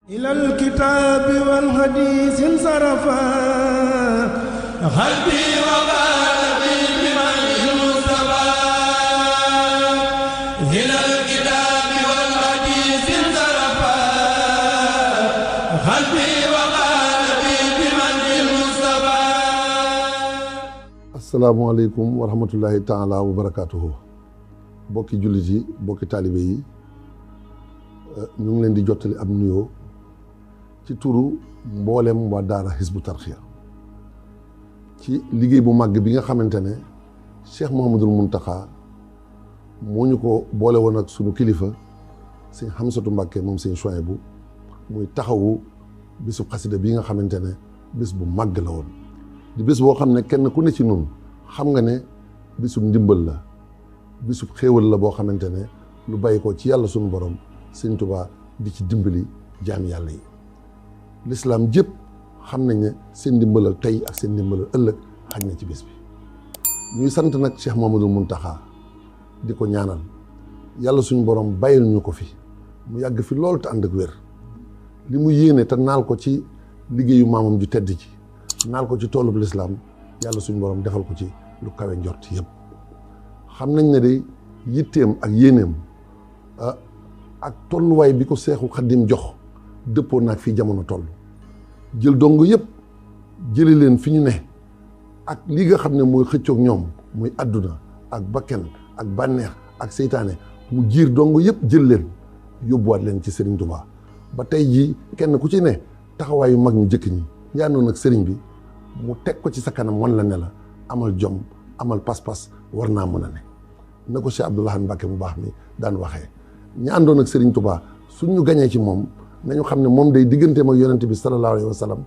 ilal kitaabi wal hadiis insarafa qalbi wa qalbi biman Mustafa ilal kitaabi wal hadiis insarafa qalbi wa qalbi biman Mustafa. Assalaamu aleykum wa rahmatullahi taala wa barakaatuhu. Bokki jullit yi, bokki taalibe yi, ñu ngi leen di jottali ab nuyoo ci turu mboolem waa daara Hizbut Tarqiyyah ci liggéey bu màgg bi nga xamante ne Cheikh Mouhamadul Mountakha moo ñu ko boole woon ak sunu kilifa sëñ Hamsatu Mbàkke moom sëñ Chouaïbou muy taxawu bisu xasida bi nga xamante ne bis bu màgg la woon di bis boo xam ne kenn ku ne ci noonu xam nga ne bisu ndimbal la bisu xéewal la boo xamante ne lu bàyyi ko ci yàlla sunu borom sëñ Tuubaa di ci dimbali jaami yàlla yi. Lislaam jëpp xam nañ ne seen ndimbalal tey ak seen ndimbalal ëllëg xaj na ci bis bi ñuy sant nag Cheikh Mouhamadoul Mountakha di ko ñaanal yàlla suñu borom bàyyil ñu ko fi mu yàgg fi loolu te ànd ak wér li mu yéene te naal ko ci liggéeyu maamam ju tedd ci naal ko ci toolub lislaam yàlla suñu borom defal ko ci lu kawe njort yëpp. xam nañ ne de yitteem ak yéeneem ak tolluwaay bi ko Seexu Xaddim jox dëppoo naag fii jamono toll jël dong yëpp jëli leen fi ñu ne ak li nga xam ne mooy xëccoog ñoom muy àdduna ak bakken ak bànneex ak seytaane mu jiir dong yëpp jël leen yóbbuwaat leen ci Serigne Touba ba tey jii kenn ku ci ne taxawaayu mag ñu jëkk ñi yaanoon ak Serigne bi mu teg ko ci sa kanam wan la ne la amal jom amal pas-pas war naa mën a ne na ko Cheikh Abdoul Ahad Mbacké mu baax mi daan waxee ñi àndoon ak Serigne Touba suñ ñu gañee ci moom nañu xam ne moom day digganteem ak yonent bi sallallahu alayhi wa sallam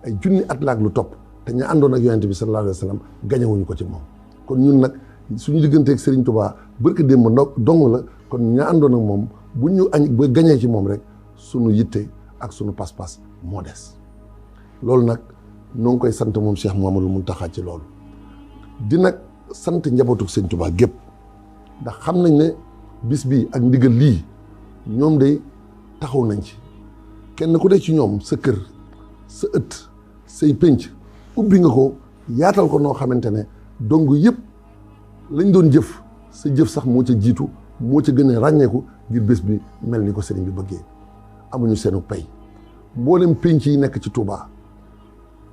ay junni at laak lu topp te ñu àndoon ak yonent bi sallallahu alayhi wa sallam gañewuñu ko ci moom kon ñun nag suñu digganteeg Serigne Touba barke démb dong la kon ñu àndoon ak moom bu ñu ba gañee ci moom rek suñu yitte ak suñu pas-pas moo des loolu nag noo ngi koy sant moom Cheikh Mouhamadoul Mountakha ci loolu di nag sant njabootu Serigne Touba gépp ndax xam nañ ne bis bi ak ndigal lii ñoom day taxaw nañ ci kenn ku dee ci ñoom sa kër sa ëtt say pénc ubbi nga ko yaatal ko noo xamante ne dong yëpp lañ doon jëf sa jëf sax moo ca jiitu moo ca gën a ràññeeku ngir bés bi mel ni ko sëriñ bi bëggee amuñu seenu pay mboolem pénc yi nekk ci Touba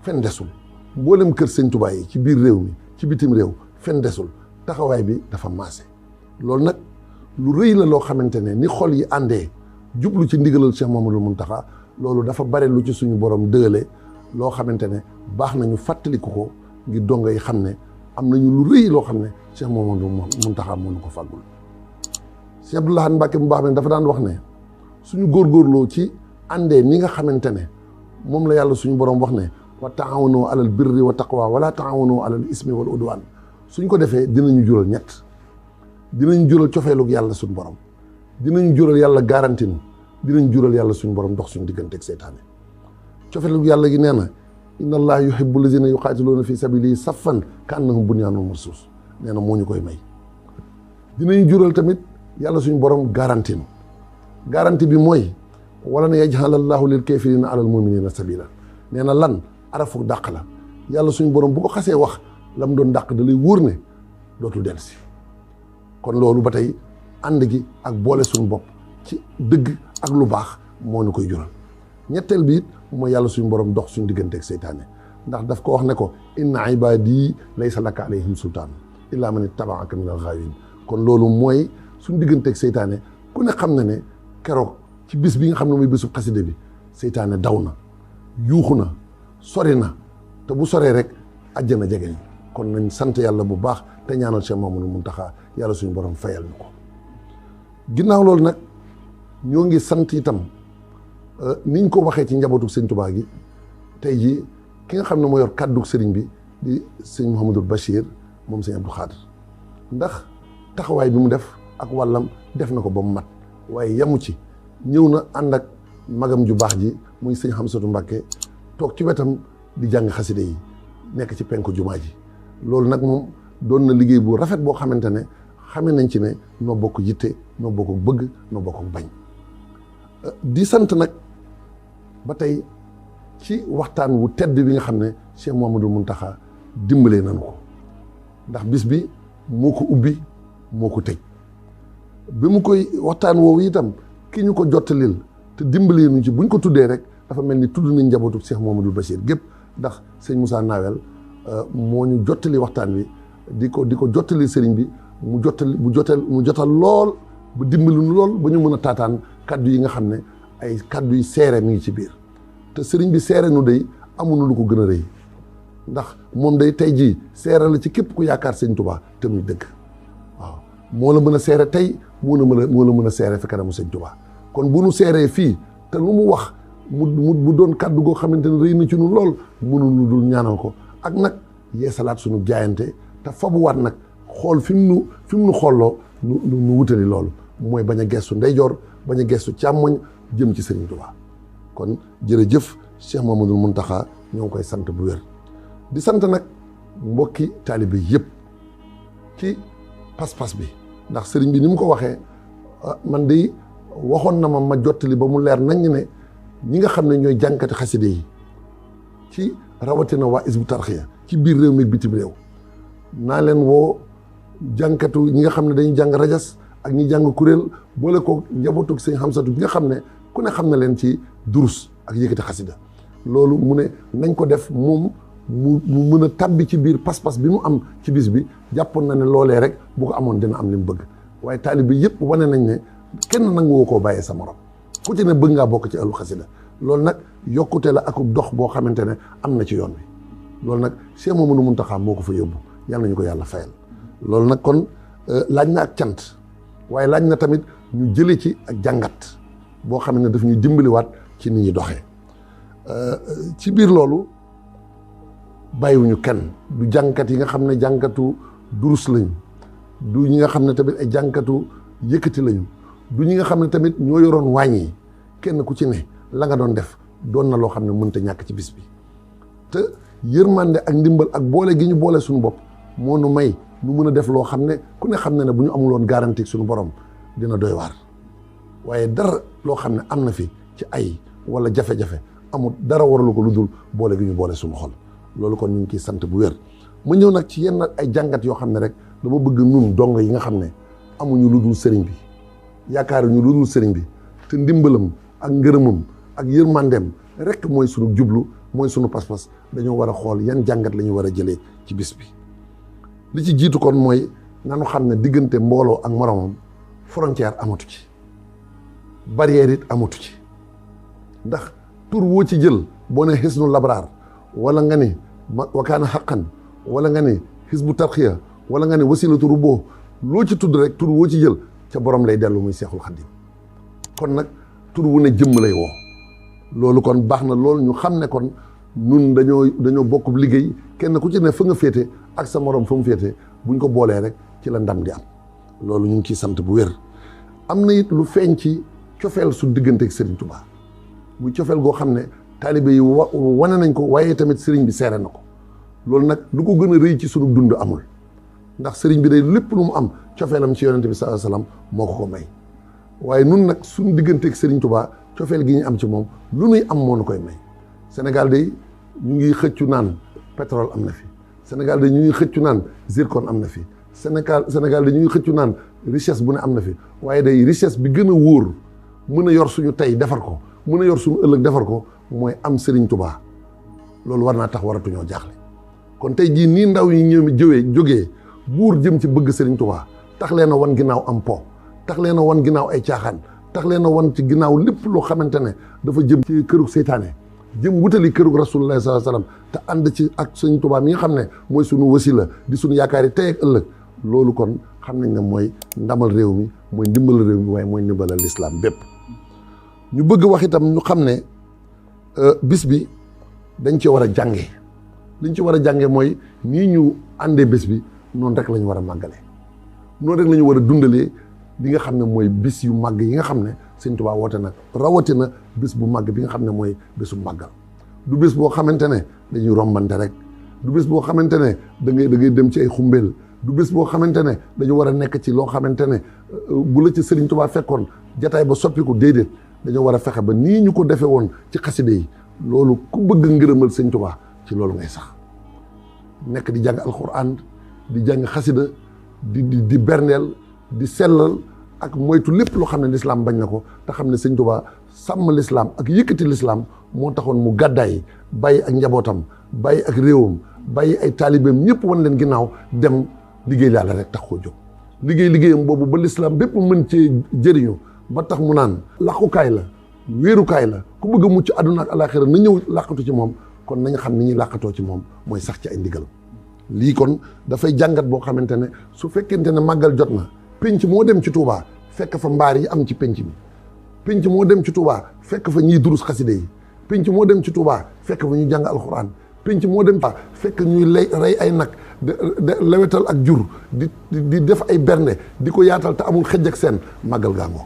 fen desul mboolem kër sëñ Touba yi ci biir réew mi ci bitim réew fen desul taxawaay bi dafa maase loolu nag lu rëy la loo xamante ne ni xol yi àndee jublu ci ndigalal Cheikh Mouhamadoul Mountakha loolu dafa bare lu ci suñu borom dëgale loo xamante ne baax nañu fàttaliku ko ngir dongo yi xam ne am nañu lu rëy loo xam ne Cheikh Mouhamadoul Mountakha moo ñu ko fàggul. Cheikh Abdoul Ahad Mbacké mu baax mi dafa daan wax ne suñu góorgóorloo ci àndee ni nga xamante ne moom la yàlla suñu borom wax ne wa taawanu alal birri wa taqwa wala taawanu alal ismi wal udwan suñ ko defee dinañu jural ñett dinañu jural cofeelug yàlla suñu borom dinañ jural yàlla garanti nu dinañ jural yàlla suñu borom dox suñu diggante ak seytaane cofeelu yàlla gi nee na inna allaha yuhibbu lazina yuqaatiluuna fi sabilihi saffan ka annahum bunyaanun marsuus nee na moo ñu koy may dinañ jural tamit yàlla suñu borom garanti nu garanti bi mooy wala na yaj'ala allahu lil kaafiriina alal mu'miniina sabila nee na lan arafu dàq la yàlla suñu borom bu ko xasee wax la mu doon dàq da lay wóor ne dootul dellusi kon loolu ba tey ànd gi ak boole suñu bopp ci dëgg ak lu baax moo ñu koy jural ñetteel bi it mooy yàlla suñu borom dox suñu diggante ak seytaane ndax daf ko wax ne ko inna ibaadi laysa laka alayhim sultaan illa man ittabaaka min al-ghaawin kon loolu mooy suñu diggante ak seytaane ku ne xam na ne keroog ci bis bi nga xam ne mooy bisu xaside bi seytaane daw na yuuxu na sori na te bu soree rek àjjana jegeñ kon nañ sant yàlla bu baax te ñaanal Cheikh Mouhamadoul Mountakha yàlla suñu borom fayal ñu ko. ginnaaw loolu nag ñoo ngi sant itam niñ ko waxee ci njabootu sëñ Touba gi tey jii ki nga xam ne moo yor kàddu sëriñ bi di sëñ Mouhamadoul Bachir moom sëñ Abdou Khadr ndax taxawaay bi mu def ak wàllam def na ko ba mu mat waaye yamu ci ñëw na ànd ak magam ju baax ji muy sëñ Hamsatu Mbàkke toog ci wetam di jàng xaside yi nekk ci penku jumaa ji loolu nag moom doon na liggéey bu rafet boo xamante ne xamee nañ ci ne noo bokk yitte noo bokk bëgg noo bokk bañ di sant nag ba tey ci waxtaan wu tedd bi nga xam ne Cheikh Mouhamadoul Mountakha dimbalee nañu ko ndax bis bi moo ko ubbi moo ko tëj bi mu koy waxtaan woowu itam ki ñu ko jottalil te dimbalee nu ci buñ ko tuddee rek dafa mel ni tudd nañ njabootu Cheikh Mouhamadoul Bachir gépp ndax sëñ Moussa Nawel moo ñu jottali waxtaan wi di ko jottali sëriñ bi mu jotal lool ba dimbali nu lool ba ñu mën a taataan kaddu yi nga xam ne ay kaddu yi seere mi ngi ci biir te sëriñ bi seere nu day amuñu lu ko gën a rëy ndax moom day tey jii seere la ci képp ku yaakaar sëñ Touba te muy dëgg waaw moo la mën a seere tey moo la mën a seere fi kanamu sëñ Touba kon bu nu seeree fii te lu mu wax mu doon kaddu goo xamante ne rëy na ci nu lool mënuñu dul ñaanal ko ak nag yeesalaat suñu jaayante te fabuwaat nag xool fi mu nu xooloo nu wutali loolu mooy bañ a gestu ndeyjoor bañ a gestu càmmoñ jëm ci Serigne Touba kon jërëjëf Cheikh Mouhamadoul Mountakha ñoo ngi koy sant bu wér di sant nag mbokki taalibe yëpp ci pas-pas bi ndax sëriñ bi ni mu ko waxee man de waxoon na ma jottali ba mu leer nañ ne ñi nga xam ne ñooy jànkati xaside yi ci rawatina waa Hizbut Tarqiyyah ci biir réew mi bitim réew naa leen woo jànkatu ñi nga xam ne dañuy jàng rajas ak ñi jàng kuréel boole ko njabootu sëñ Xamsatu bi nga xam ne ku ne xam na leen ci durus ak yëkkati xasida loolu mu ne nañ ko def moom mu mën a tabbi ci biir pas-pas bi mu am ci bis bi jàppoon na ne loolee rek bu ko amoon dina am li mu bëgg waaye taalibe yëpp wane nañ ne kenn nangu woo koo bàyyee sa morom ku ci ne bëgg ngaa bokk ci ëllu xasida loolu nag yokkute la ak dox boo xamante ne am na ci yoon bi loolu nag Cheikh Mouhamadoul Mountakha moo ko fa yóbbu yàlla nañu ko yàlla fayal loolu nag kon laaj na ak cant waaye laaj na tamit ñu jëlee ci ak jàngat boo xam ne daf ñuy dimbaliwaat ci ni ñuy doxee ci biir loolu bàyyiwuñu kenn du jànkat yi nga xam ne jànkatu durus lañu du ñi nga xam ne tamit ay jànkatu yëkkati lañu du ñi nga xam ne tamit ñoo yoroon wàññi kenn ku ci ne la nga doon def doon na loo xam ne mënta ñàkk ci bis bi te yërmande ak ndimbal ak boole gi ñu boole suñu bopp moo nu may nu mën a def loo xam ne ku ne xam ne bu ñu amuloon garantie suñu borom dina doy waar waaye dara loo xam ne am na fi ci ay wala jafe-jafe amul dara waralu ko lu dul boole gi ñu boole suñu xol loolu kon ñu ngi ciy sant bu wér ma ñëw nag ci yenn ay jàngat yoo xam ne rek dama bëgg nun dong yi nga xam ne amuñu lu dul sëriñ bi yaakaaruñu lu dul sëriñ bi te ndimbalam ak ngërëmam ak yërmandeem rek mooy sunu jublu mooy sunu pas-pas dañoo war a xool yan jàngat la ñu war a jëlee ci bis bi li ci jiitu kon mooy nanu xam ne diggante mbooloo ak moromam frontière amatu ci barrière it amatu ci ndax tur woo ci jël boo ne Hisnul Labraar wala nga ne Wakaana Haqqan wala nga ne Hizbut Tarqiyyah wala nga ne Wasilatu Rubo loo ci tudd rek tur woo ci jël ca borom lay dellu muy Seexul Xadiim kon nag tur wu ne jëmm lay woo loolu kon baax na loolu ñu xam ne kon nun dañoo bokk liggéey kenn ku ci ne fa nga féete ak sa morom fa mu féete buñ ko boolee rek ci la ndam di am loolu ñu ngi ciy sant bu wér am na it lu feeñ ci cofeel su diggante ak Serigne Touba muy cofeel goo xam ne taalibe yi wane nañ ko waaye tamit Serigne bi seere na ko loolu nag lu ko gën a rëy ci sunu dund amul ndax Serigne bi day lépp lu mu am cofeelam ci yonente bi sallallahu alayhi wasallam moo ko may waaye nun nag suñu diggante ak Serigne Touba cofeel gi ñu am ci moom lu nuy am moo nu koy may Sénégal day ñu ngi xëccu naan pétrole am na fi Sénégal day ñu ngi xëccu naan zircon am na fi Sénégal day ñu ngi xëccu naan richesse bu ne am na fi waaye day richesse bi gën a wóor mën a yor suñu tey defar ko mën a yor suñu ëllëg defar ko mooy am Serigne Touba loolu war naa tax waratuñoo jaaxle kon tey jii nii ndaw yi ñëw jógee buur jëm ci bëgg Serigne Touba tax leen a wan ginnaaw am po tax leen a wan ginnaaw ay caaxaan tax leen a wan ci ginnaaw lépp loo xamante ne dafa jëm ci kërug seytaane jëm wutali kërug rasulullah sallallahu alayhi wasallam te ànd ci ak Serigne Touba mi nga xam ne mooy sunu wasila di sunu yaakaar yi tey ak ëllëg loolu kon xam nañ ne mooy ndamal réew mi mooy ndimbal réew mi waaye mooy ndimbalal lislaam bépp ñu bëgg wax itam ñu xam ne bis bi dañ ci war a jànge liñ ci war a jànge mooy nii ñu àndee bés bi noonu rek la ñu war a màggale noonu rek la ñu war a dundalee li nga xam ne mooy bis yu màgg yi nga xam ne Sëñ Tuubaa woote nag rawatina bis bu màgg bi nga xam ne mooy bésu màggal du bés boo xamante ne dañuy rombante rek du bés boo xamante ne da ngay dem ci ay xumbeel du bés boo xamante ne dañu war a nekk ci loo xamante ne bu la ci Sëriñ Tuubaa fekkoon jataay ba soppiku déedéet dañoo war a fexe ba nii ñu ko defee woon ci xaside yi loolu ku bëgg ngërëmal sëñ Tuubaa ci loolu ngay sax nekk di jàng alxuraan di jàng xasida di berndeel di sellal ak moytu lépp loo xam ne lislaam bañ na ko te xam ne sëñ Tuubaa sàmm lislaam ak yëkkati lislaam moo taxoon mu gàddaay bàyyi ak njabootam bàyyi ak réewam bàyyi ay taalibeem ñëpp wan leen ginnaaw dem liggéey yàlla rek tax koo jóg liggéeyam boobu ba lislaam bépp mën cee jëriñu ba tax mu naan làqukaay la wéerukaay la ku bëgg a mucc àdduna ak alaaxira na ñëw làqatu ci moom kon nañ xam ni ñuy làqatoo ci moom mooy sax ci ay ndigal lii kon dafay jàngat boo xamante ne su fekkente ne màggal jot na pénc moo dem ci Touba fekk fa mbaar yi am ci pénc mi pénc moo dem ci Touba fekk fa ñiy durus xaside yi pénc moo dem ci Touba fekk fa ñuy jàng alxuraan pénc moo dem fekk ñuy rey ay nag de lewetal ak jur di def ay bernde di ko yaatal te amul xëj ak seen màggal gaangoo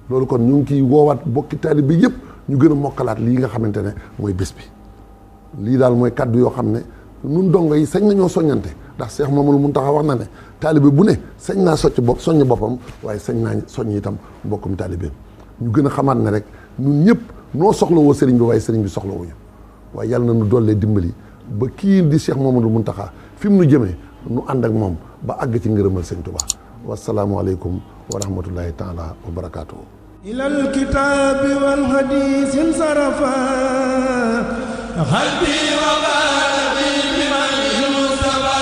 loolu kon ñu ngi ciy woowaat bokki taalib bi yëpp ñu gën a mokkalaat lii nga xamante ne mooy bés bi lii daal mooy kaddu yoo xam ne nun dongo yi sañ nañoo soññante ndax Cheikh Mamadou Mountakha wax na ne taalibe bu ne sañ naa soññ boppam waaye sañ naa soññ itam mbokkum taalibe ñu gën a xamaat ne rek ñun ñëpp noo soxlawoo sëriñ bi waaye sëriñ bi soxlawuñu waaye yàlla na nu dollee dimbali ba kii di Cheikh Mamadou Mountakha fi mu nu jëmee nu ànd ak moom ba àgg ci ngërëmal sëñ Tuubaa wasalaamualeykum wa rahmatullahi taala wa barakaatuhu. ilal kitaabi wal hadiis sarafa qalbi wa qalbi bi man Mustafa